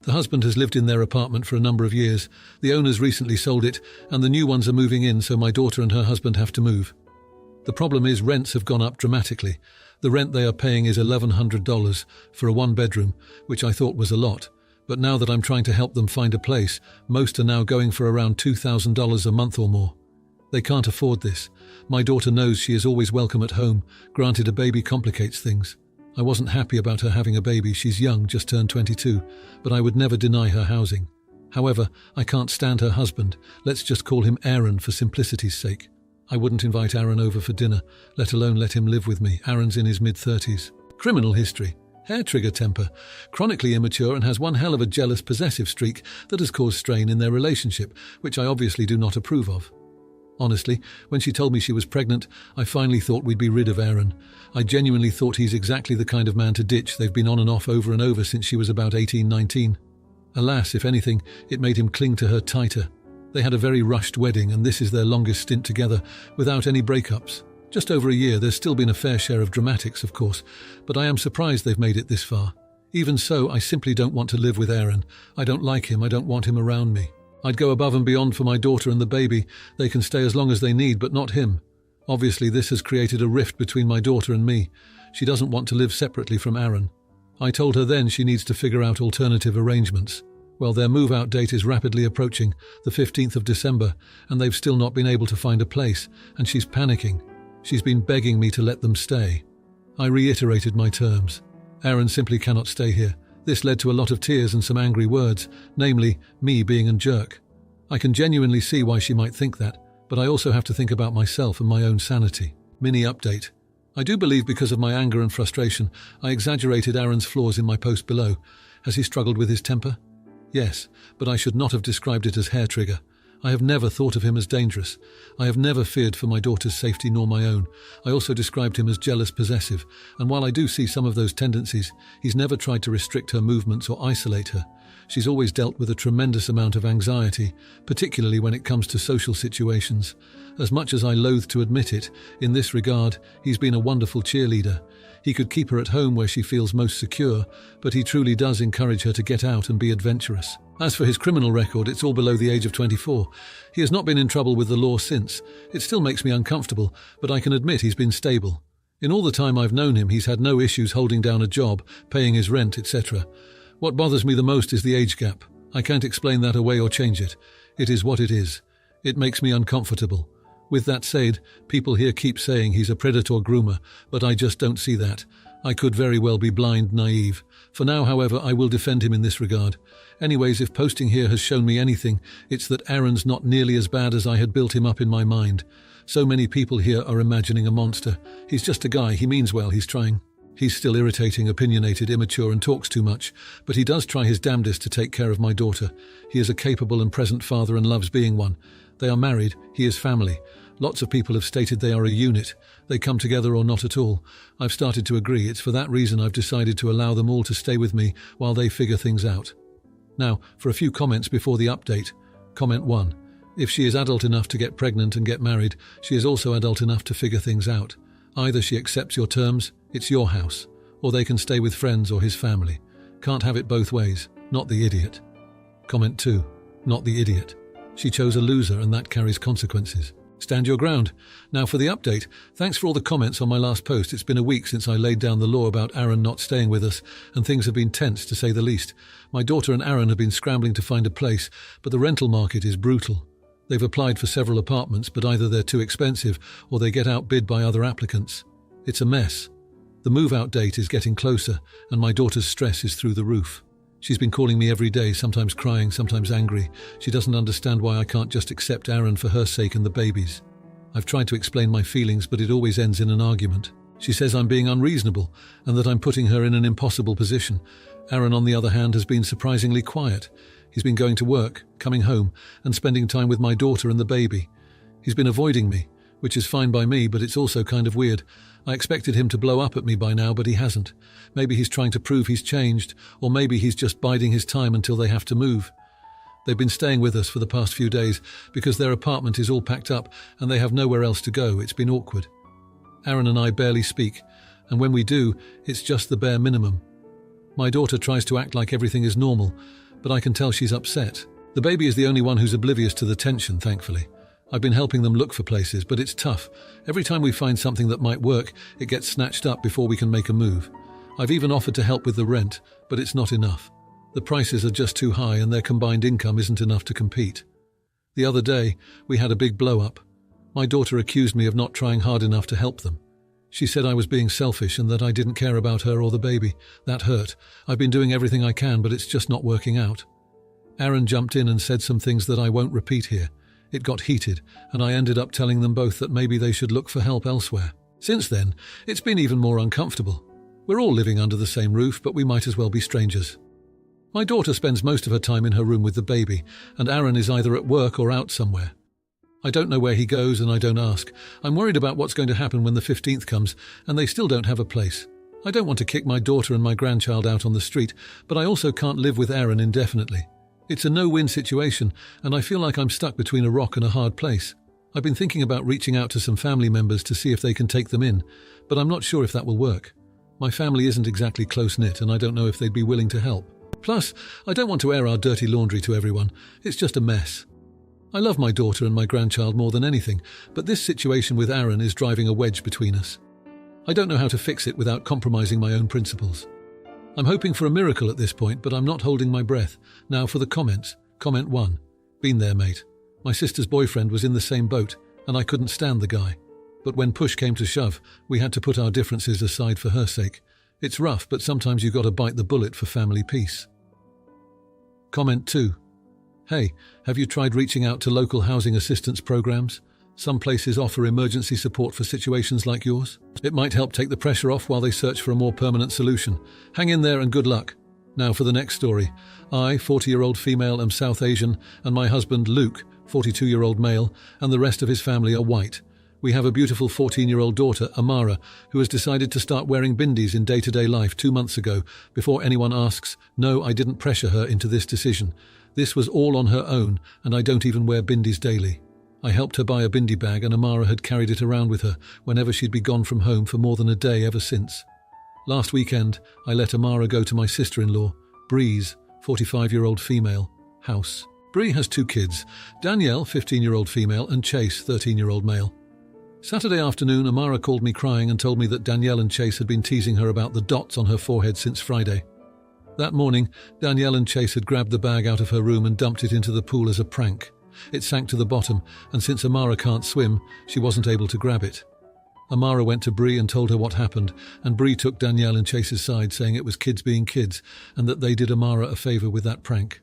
The husband has lived in their apartment for a number of years. The owners recently sold it, and the new ones are moving in, so my daughter and her husband have to move. The problem is rents have gone up dramatically. The rent they are paying is $1,100 for a one-bedroom, which I thought was a lot. But now that I'm trying to help them find a place, most are now going for around $2,000 a month or more. They can't afford this. My daughter knows she is always welcome at home. Granted, a baby complicates things. I wasn't happy about her having a baby. She's young, just turned 22, but I would never deny her housing. However, I can't stand her husband. Let's just call him Aaron for simplicity's sake. I wouldn't invite Aaron over for dinner, let alone let him live with me. Aaron's in his mid-30s. Criminal history. Hair trigger temper. Chronically immature and has one hell of a jealous, possessive streak that has caused strain in their relationship, which I obviously do not approve of. Honestly, when she told me she was pregnant, I finally thought we'd be rid of Aaron. I genuinely thought he's exactly the kind of man to ditch. They've been on and off over and over since she was about 18, 19. Alas, if anything, it made him cling to her tighter. They had a very rushed wedding, and this is their longest stint together, without any breakups. Just over a year. There's still been a fair share of dramatics, of course, but I am surprised they've made it this far. Even so, I simply don't want to live with Aaron. I don't like him. I don't want him around me. I'd go above and beyond for my daughter and the baby. They can stay as long as they need, but not him. Obviously, this has created a rift between my daughter and me. She doesn't want to live separately from Aaron. I told her then she needs to figure out alternative arrangements. Well, their move-out date is rapidly approaching, the 15th of December, and they've still not been able to find a place, and she's panicking. She's been begging me to let them stay. I reiterated my terms. Aaron simply cannot stay here. This led to a lot of tears and some angry words, namely, me being a jerk. I can genuinely see why she might think that, but I also have to think about myself and my own sanity. Mini update. I do believe because of my anger and frustration, I exaggerated Aaron's flaws in my post below. Has he struggled with his temper? Yes, but I should not have described it as hair trigger. I have never thought of him as dangerous. I have never feared for my daughter's safety nor my own. I also described him as jealous possessive, and while I do see some of those tendencies, he's never tried to restrict her movements or isolate her. She's always dealt with a tremendous amount of anxiety, particularly when it comes to social situations. As much as I loathe to admit it, in this regard, he's been a wonderful cheerleader. He could keep her at home where she feels most secure, but he truly does encourage her to get out and be adventurous. As for his criminal record, it's all below the age of 24. He has not been in trouble with the law since. It still makes me uncomfortable, but I can admit he's been stable. In all the time I've known him, he's had no issues holding down a job, paying his rent, etc. What bothers me the most is the age gap. I can't explain that away or change it. It is what it is. It makes me uncomfortable. With that said, people here keep saying he's a predator groomer, but I just don't see that. I could very well be blind, naive. For now, however, I will defend him in this regard. Anyways, if posting here has shown me anything, it's that Aaron's not nearly as bad as I had built him up in my mind. So many people here are imagining a monster. He's just a guy, he means well, he's trying. He's still irritating, opinionated, immature and talks too much, but he does try his damnedest to take care of my daughter. He is a capable and present father and loves being one. They are married, he is family. Lots of people have stated they are a unit. They come together or not at all. I've started to agree. It's for that reason I've decided to allow them all to stay with me while they figure things out. Now, for a few comments before the update. Comment 1. If she is adult enough to get pregnant and get married, she is also adult enough to figure things out. Either she accepts your terms, it's your house, or they can stay with friends or his family. Can't have it both ways. Not the idiot. Comment 2. Not the idiot. She chose a loser and that carries consequences. Stand your ground. Now for the update. Thanks for all the comments on my last post. It's been a week since I laid down the law about Aaron not staying with us, and things have been tense to say the least. My daughter and Aaron have been scrambling to find a place, but the rental market is brutal. They've applied for several apartments, but either they're too expensive or they get outbid by other applicants. It's a mess. The move-out date is getting closer, and my daughter's stress is through the roof. She's been calling me every day, sometimes crying, sometimes angry. She doesn't understand why I can't just accept Aaron for her sake and the baby's. I've tried to explain my feelings, but it always ends in an argument. She says I'm being unreasonable and that I'm putting her in an impossible position. Aaron, on the other hand, has been surprisingly quiet. He's been going to work, coming home, and spending time with my daughter and the baby. He's been avoiding me, which is fine by me, but it's also kind of weird. I expected him to blow up at me by now, but he hasn't. Maybe he's trying to prove he's changed, or maybe he's just biding his time until they have to move. They've been staying with us for the past few days because their apartment is all packed up and they have nowhere else to go. It's been awkward. Aaron and I barely speak, and when we do, it's just the bare minimum. My daughter tries to act like everything is normal, but I can tell she's upset. The baby is the only one who's oblivious to the tension, thankfully. I've been helping them look for places, but it's tough. Every time we find something that might work, it gets snatched up before we can make a move. I've even offered to help with the rent, but it's not enough. The prices are just too high and their combined income isn't enough to compete. The other day, we had a big blow-up. My daughter accused me of not trying hard enough to help them. She said I was being selfish and that I didn't care about her or the baby. That hurt. I've been doing everything I can, but it's just not working out. Aaron jumped in and said some things that I won't repeat here. It got heated, and I ended up telling them both that maybe they should look for help elsewhere. Since then, it's been even more uncomfortable. We're all living under the same roof, but we might as well be strangers. My daughter spends most of her time in her room with the baby, and Aaron is either at work or out somewhere. I don't know where he goes, and I don't ask. I'm worried about what's going to happen when the 15th comes, and they still don't have a place. I don't want to kick my daughter and my grandchild out on the street, but I also can't live with Aaron indefinitely. It's a no-win situation, and I feel like I'm stuck between a rock and a hard place. I've been thinking about reaching out to some family members to see if they can take them in, but I'm not sure if that will work. My family isn't exactly close-knit, and I don't know if they'd be willing to help. Plus, I don't want to air our dirty laundry to everyone. It's just a mess. I love my daughter and my grandchild more than anything, but this situation with Aaron is driving a wedge between us. I don't know how to fix it without compromising my own principles. I'm hoping for a miracle at this point, but I'm not holding my breath. Now for the comments. Comment 1. Been there, mate. My sister's boyfriend was in the same boat, and I couldn't stand the guy. But when push came to shove, we had to put our differences aside for her sake. It's rough, but sometimes you gotta bite the bullet for family peace. Comment 2. Hey, have you tried reaching out to local housing assistance programs? Some places offer emergency support for situations like yours. It might help take the pressure off while they search for a more permanent solution. Hang in there and good luck. Now for the next story. I, 40-year-old female, am South Asian, and my husband, Luke, 42-year-old male, and the rest of his family are white. We have a beautiful 14-year-old daughter, Amara, who has decided to start wearing bindis in day-to-day life 2 months ago. Before anyone asks, no, I didn't pressure her into this decision. This was all on her own, and I don't even wear bindis daily. I helped her buy a bindi bag, and Amara had carried it around with her whenever she'd be gone from home for more than a day ever since. Last weekend, I let Amara go to my sister-in-law, Bree's, 45-year-old female, house. Bree has 2 kids, Danielle, 15-year-old female, and Chase, 13-year-old male. Saturday afternoon, Amara called me crying and told me that Danielle and Chase had been teasing her about the dots on her forehead since Friday. That morning, Danielle and Chase had grabbed the bag out of her room and dumped it into the pool as a prank. It sank to the bottom, and since Amara can't swim, she wasn't able to grab it. Amara went to Bree and told her what happened, and Bree took Danielle and Chase's side, saying it was kids being kids, and that they did Amara a favour with that prank.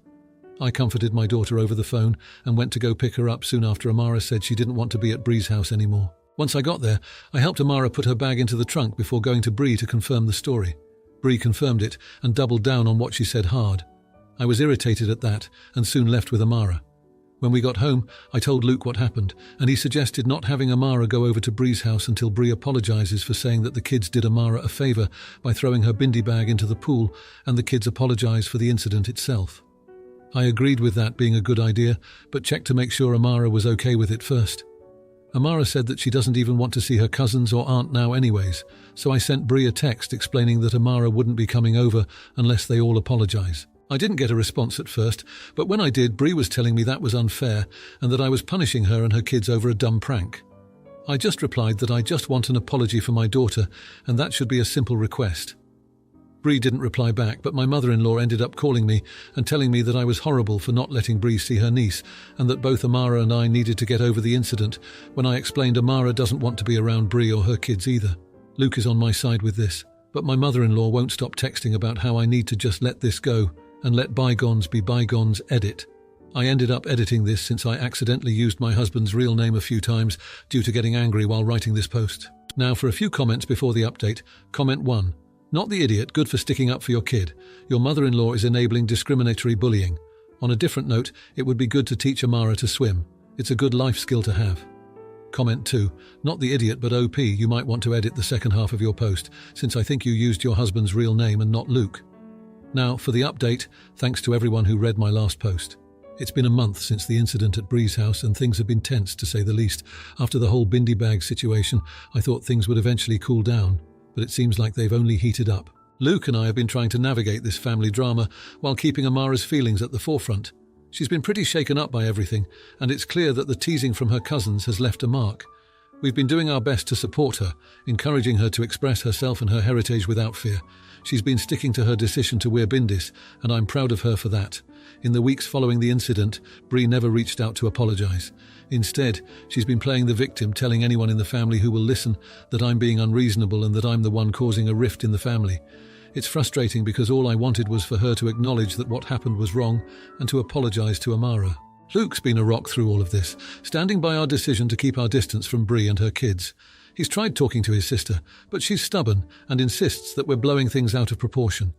I comforted my daughter over the phone and went to go pick her up soon after Amara said she didn't want to be at Bree's house anymore. Once I got there, I helped Amara put her bag into the trunk before going to Bree to confirm the story. Bree confirmed it and doubled down on what she said hard. I was irritated at that and soon left with Amara. When we got home, I told Luke what happened, and he suggested not having Amara go over to Bree's house until Bree apologises for saying that the kids did Amara a favour by throwing her bindi bag into the pool, and the kids apologise for the incident itself. I agreed with that being a good idea, but checked to make sure Amara was okay with it first. Amara said that she doesn't even want to see her cousins or aunt now anyways, so I sent Bree a text explaining that Amara wouldn't be coming over unless they all apologise. I didn't get a response at first, but when I did, Bree was telling me that was unfair and that I was punishing her and her kids over a dumb prank. I just replied that I just want an apology for my daughter, and that should be a simple request. Bree didn't reply back, but my mother-in-law ended up calling me and telling me that I was horrible for not letting Bree see her niece, and that both Amara and I needed to get over the incident, when I explained Amara doesn't want to be around Bree or her kids either. Luke is on my side with this, but my mother-in-law won't stop texting about how I need to just let this go and let bygones be bygones. Edit. I ended up editing this since I accidentally used my husband's real name a few times due to getting angry while writing this post. Now for a few comments before the update. Comment 1. Not the idiot, good for sticking up for your kid. Your mother-in-law is enabling discriminatory bullying. On a different note, it would be good to teach Amara to swim. It's a good life skill to have. Comment 2. Not the idiot, but OP, you might want to edit the second half of your post, since I think you used your husband's real name and not Luke. Now, for the update, thanks to everyone who read my last post. It's been a month since the incident at Bree's house, and things have been tense, to say the least. After the whole bindi bag situation, I thought things would eventually cool down, but it seems like they've only heated up. Luke and I have been trying to navigate this family drama while keeping Amara's feelings at the forefront. She's been pretty shaken up by everything, and it's clear that the teasing from her cousins has left a mark. We've been doing our best to support her, encouraging her to express herself and her heritage without fear. She's been sticking to her decision to wear bindis, and I'm proud of her for that. In the weeks following the incident, Bree never reached out to apologize. Instead, she's been playing the victim, telling anyone in the family who will listen that I'm being unreasonable and that I'm the one causing a rift in the family. It's frustrating because all I wanted was for her to acknowledge that what happened was wrong and to apologize to Amara. Luke's been a rock through all of this, standing by our decision to keep our distance from Bree and her kids. He's tried talking to his sister, but she's stubborn and insists that we're blowing things out of proportion.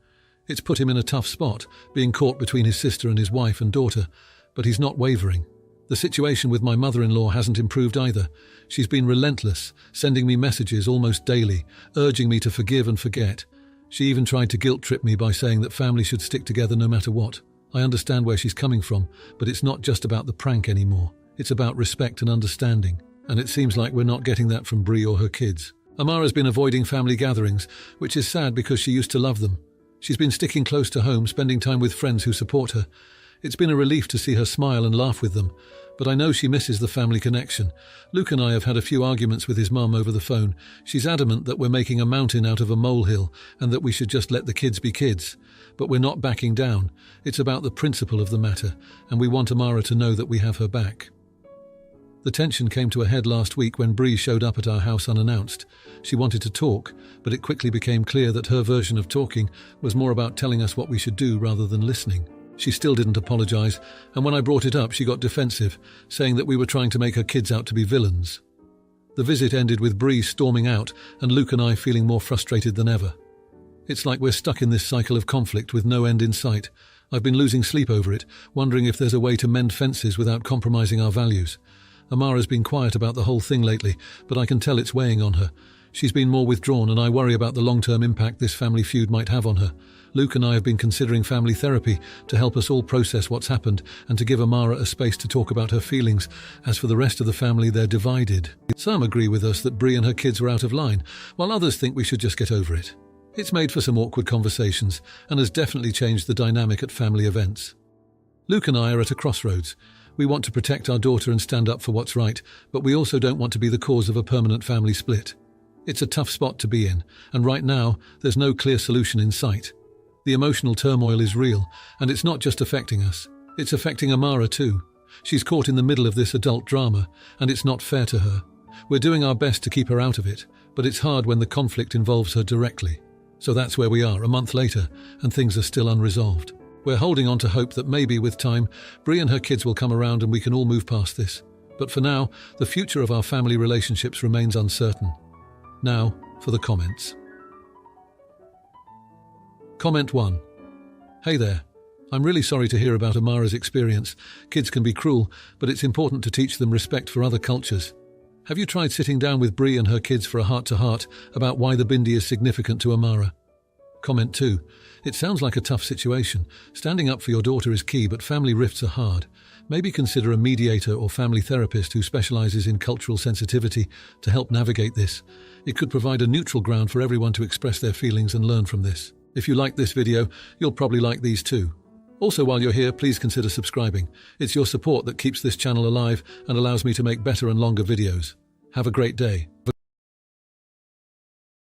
It's put him in a tough spot, being caught between his sister and his wife and daughter, but he's not wavering. The situation with my mother-in-law hasn't improved either. She's been relentless, sending me messages almost daily, urging me to forgive and forget. She even tried to guilt-trip me by saying that family should stick together no matter what. I understand where she's coming from, but it's not just about the prank anymore. It's about respect and understanding, and it seems like we're not getting that from Bree or her kids. Amara's been avoiding family gatherings, which is sad because she used to love them. She's been sticking close to home, spending time with friends who support her. It's been a relief to see her smile and laugh with them, but I know she misses the family connection. Luke and I have had a few arguments with his mum over the phone. She's adamant that we're making a mountain out of a molehill and that we should just let the kids be kids. But we're not backing down. It's about the principle of the matter, and we want Amara to know that we have her back. The tension came to a head last week when Bree showed up at our house unannounced. She wanted to talk, but it quickly became clear that her version of talking was more about telling us what we should do rather than listening. She still didn't apologize, and when I brought it up, she got defensive, saying that we were trying to make her kids out to be villains. The visit ended with Bree storming out and Luke and I feeling more frustrated than ever. It's like we're stuck in this cycle of conflict with no end in sight. I've been losing sleep over it, wondering if there's a way to mend fences without compromising our values. Amara's been quiet about the whole thing lately, but I can tell it's weighing on her. She's been more withdrawn, and I worry about the long-term impact this family feud might have on her. Luke and I have been considering family therapy to help us all process what's happened and to give Amara a space to talk about her feelings. As for the rest of the family, they're divided. Some agree with us that Bree and her kids were out of line, while others think we should just get over it. It's made for some awkward conversations and has definitely changed the dynamic at family events. Luke and I are at a crossroads. We want to protect our daughter and stand up for what's right, but we also don't want to be the cause of a permanent family split. It's a tough spot to be in, and right now, there's no clear solution in sight. The emotional turmoil is real, and it's not just affecting us. It's affecting Amara too. She's caught in the middle of this adult drama, and it's not fair to her. We're doing our best to keep her out of it, but it's hard when the conflict involves her directly. So that's where we are, a month later, and things are still unresolved. We're holding on to hope that maybe with time, Bree and her kids will come around and we can all move past this. But for now, the future of our family relationships remains uncertain. Now, for the comments. Comment 1. Hey there. I'm really sorry to hear about Amara's experience. Kids can be cruel, but it's important to teach them respect for other cultures. Have you tried sitting down with Bree and her kids for a heart-to-heart about why the bindi is significant to Amara? Comment 2. It sounds like a tough situation. Standing up for your daughter is key, but family rifts are hard. Maybe consider a mediator or family therapist who specializes in cultural sensitivity to help navigate this. It could provide a neutral ground for everyone to express their feelings and learn from this. If you like this video, you'll probably like these too. Also, while you're here, please consider subscribing. It's your support that keeps this channel alive and allows me to make better and longer videos. Have a great day.